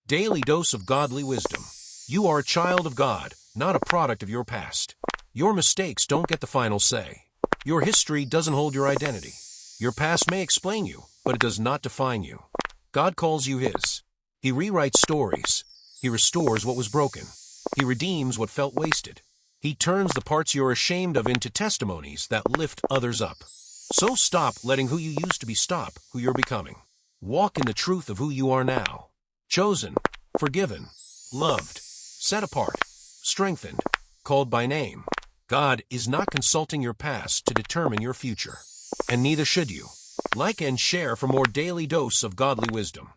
Daily dose of godly wisdom. You are a child of God, not a product of your past. Your mistakes don't get the final say. Your history doesn't hold your identity. Your past may explain you, but it does not define you. God calls you His. He rewrites stories. He restores what was broken. He redeems what felt wasted. He turns the parts you're ashamed of into testimonies that lift others up. So stop letting who you used to be stop who you're becoming. Walk in the truth of who you are now. Chosen, forgiven, loved, set apart, strengthened, called by name. God is not consulting your past to determine your future. And neither should you. Like and share for more daily dose of godly wisdom.